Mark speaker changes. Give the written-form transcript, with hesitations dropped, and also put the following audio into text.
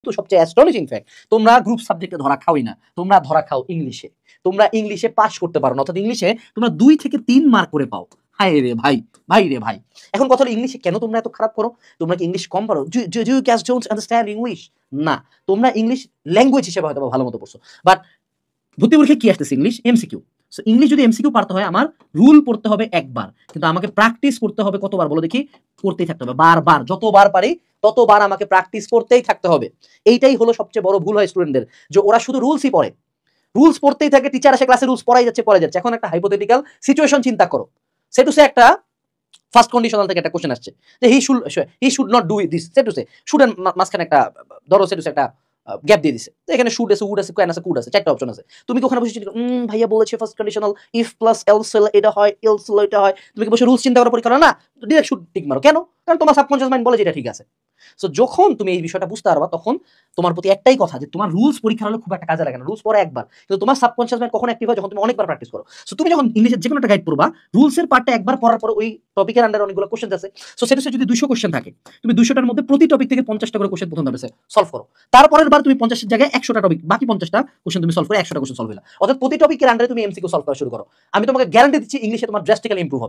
Speaker 1: তো সবচেয়ে astonishing fact, তোমরা গ্রুপ সাবজেক্টে ধরা খাওই না, তোমরা ধরা খাও ইংলিশে। তোমরা ইংলিশে পাস করতে পারো না, অর্থাৎ ইংলিশে তোমরা 2 থেকে 3 মার্ক করে পাও। হায় রে ভাই, ভাই রে ভাই। এখন কথা হলো ইংলিশে কেন তোমরা এত খারাপ করো? তোমরা কি ইংলিশ কম পারো? Do you guys don't understand English? না, তোমরা ইংলিশ ল্যাঙ্গুয়েজ হিসেবে হয়তো ভালো মতো পড়ছো, বাট ভর্তি পরীক্ষায় কি আসতেছে? English MCQ. সো ইংলিশ যদি এমসিকিউ পারতে হয়, আমার রুল পড়তে হবে একবার, কিন্তু আমাকে প্র্যাকটিস করতে হবে কতবার বলো দেখি? করতেই থাকতে হবে, বারবার, যতবার পারি ততবার আমাকে প্র্যাকটিস করতেই থাকতে হবে। এইটাই হলো সবচেয়ে বড় ভুল হয় স্টুডেন্টদের, যে ওরা শুধু রুলসই পড়ে, রুলস পড়তেই থাকে, টিচার আসে ক্লাসে রুলস পড়াই যাচ্ছে। এখন একটা হাইপোথেটিক্যাল সিচুয়েশন চিন্তা করো, সে টু সে একটা ফার্স্ট কন্ডিশনাল থেকে একটা কোশ্চেন আসছে যে he should not do this, say to say shouldn't, মাঝখানে একটা ধরো সে টু সে একটা গ্যাপ দিয়ে দিছে, এখানে শুড আছে, উড আছে, ক্যান আছে, কুড আছে, চারটা অপশন আছে। তুমি কি ওখানে বসে ভাইয়া বলেছে first conditional if plus else এটা হয়, এলস এটা হয়, তুমি কি বসে রুলস চিন্তা করার পরীক্ষা না, ডিরেক্ট শুড টিক মারো? কেন? কারণ তোমার সাবকনশিয়াস মাইন্ড বলে যে এটা ঠিক আছে। সো যখন তুমি এই বিষয়টা বুঝতে পারবা, তখন তোমার প্রতি একটাই কথা, যে তোমার রুলস পরীক্ষা হলে খুব একটা কাজে লাগে না, রুলস পড়া একবার, কিন্তু তোমার সাবকনশিয়াস মাইন্ড কখন অ্যাক্টিভ হয়? যখন তুমি অনেকবার প্র্যাকটিস করো। সো তুমি যখন ইংলিশের যে কোনো একটা গাইড পড়বা, রুলসের পার্টটা একবার পড়ার পর ওই টপিকের আন্ডারে অনেকগুলো কোশ্চেন আছে। সো সেটা যদি 200 কোশ্চেন থাকে, তুমি 200টার মধ্যে প্রতি টপিক থেকে 50টা করে কোশ্চেন প্রথম ধাপে সলভ করো। তারপরের বার তুমি 50 এর জায়গায় 100টা টপিক, বাকি 50টা কোশ্চেন তুমি সলভ করে 100টা কোশ্চেন সলভ হলো। অর্থাৎ প্রতি টপিকের আন্ডারে তুমি এমসিকিউ সলভ করা শুরু করো। আমি তোমাকে গ্যারান্টি দিচ্ছি ইংলিশে তোমার ড্রাস্টিক্যালি ইমপ্রুভ হবে।